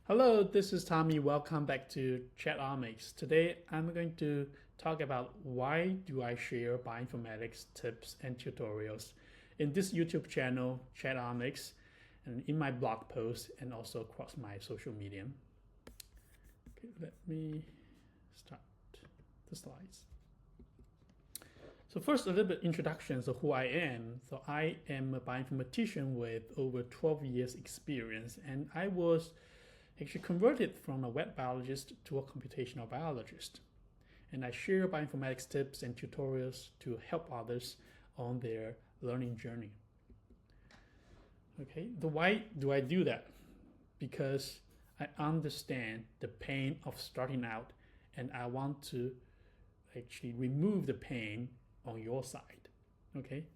Hello, this is Tommy. Welcome back to Chatomics. Today I'm going to talk about why do I share bioinformatics tips and tutorials in this YouTube channel, Chatomics, and in my blog post and also across my social media. Okay, let me start the slides. So first, a little bit introduction of who I am. So I am a bioinformatician with over 12 years experience, and I was actually converted from a web biologist to a computational biologist. And I share bioinformatics tips and tutorials to help others on their learning journey. Okay, why do I do that? Because I understand the pain of starting out, and I want to actually remove the pain on your side. Okay,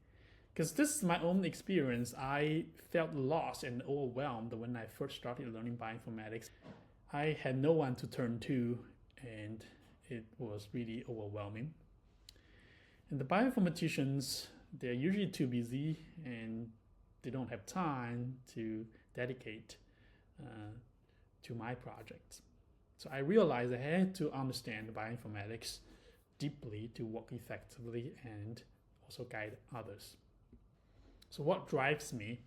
because this is my own experience. I felt lost and overwhelmed when I first started learning bioinformatics. I had no one to turn to, and it was really overwhelming. And the bioinformaticians, they're usually too busy and they don't have time to dedicate to my projects. So I realized I had to understand bioinformatics deeply to work effectively and also guide others. So what drives me?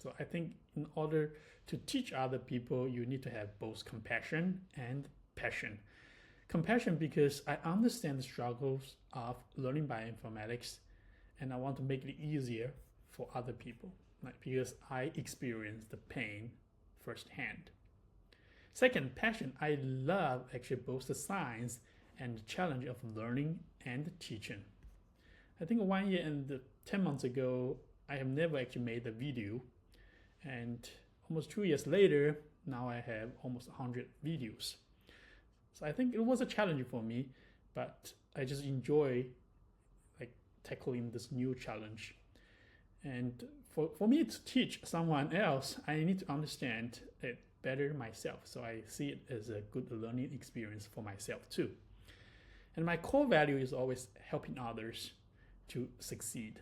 So I think in order to teach other people, you need to have both compassion and passion. Compassion because I understand the struggles of learning bioinformatics and I want to make it easier for other people, like because I experienced the pain firsthand. Second, passion. I love actually both the science and the challenge of learning and teaching. I think 1 year and 10 months ago, I have never actually made a video, and almost 2 years later, now I have almost 100 videos. So I think it was a challenge for me, but I just enjoy like tackling this new challenge. And for me to teach someone else, I need to understand it better myself. So I see it as a good learning experience for myself too. And my core value is always helping others to succeed.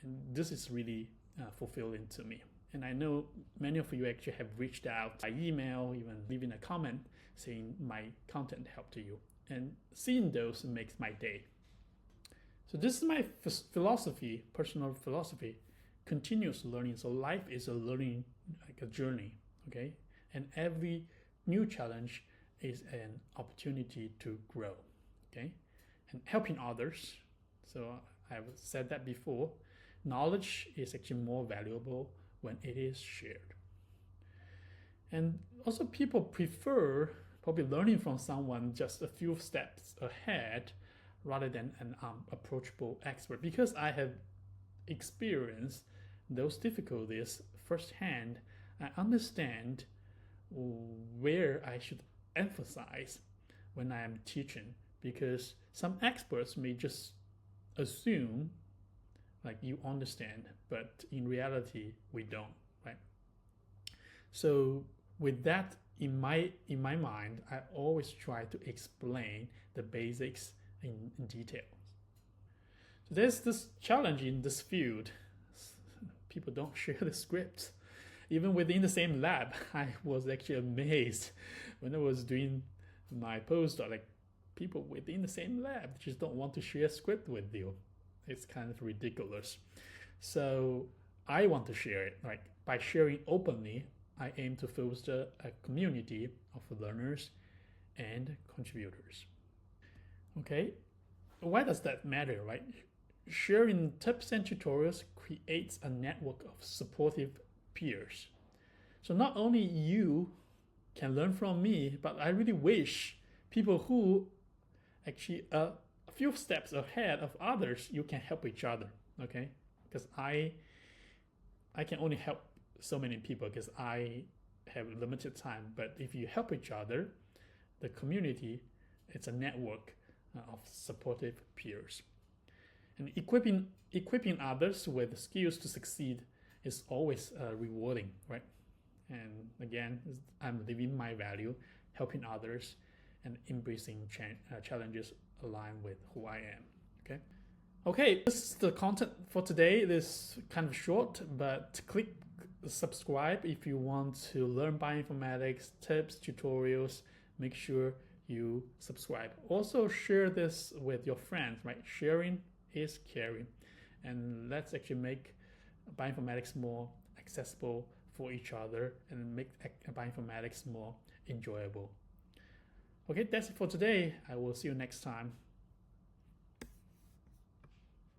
And this is really fulfilling to me. And I know many of you actually have reached out by email, even leaving a comment saying my content helped you. And seeing those makes my day. So this is my philosophy, personal philosophy, continuous learning. So life is a learning, like a journey, okay? And every new challenge is an opportunity to grow, okay? And helping others. So I've said that before. Knowledge is actually more valuable when it is shared. And also people prefer probably learning from someone just a few steps ahead rather than an approachable expert, because I have experienced those difficulties firsthand. I understand where I should emphasize when I am teaching, because some experts may just assume like you understand, but in reality we don't, right? So with that in my mind, I always try to explain the basics in detail. So there's this challenge in this field. People don't share the scripts. Even within the same lab, I was actually amazed when I was doing my postdoc, like people within the same lab just don't want to share a script with you. It's kind of ridiculous. So I want to share it. Like by sharing openly, I aim to foster a community of learners and contributors. Okay, why does that matter, right? Sharing tips and tutorials creates a network of supportive peers. So not only you can learn from me, but I really wish people who actually a few steps ahead of others, you can help each other, okay? Because I can only help so many people because I have limited time. But if you help each other, the community, it's a network of supportive peers. And equipping others with skills to succeed is always rewarding, right? And again, I'm living my value, helping others, and embracing challenges aligned with who I am, okay? Okay, this is the content for today. This is kind of short, but click subscribe if you want to learn bioinformatics tips, tutorials. Make sure you subscribe. Also share this with your friends, right? Sharing is caring. And let's actually make bioinformatics more accessible for each other and make bioinformatics more enjoyable. Okay, that's it for today. I will see you next time.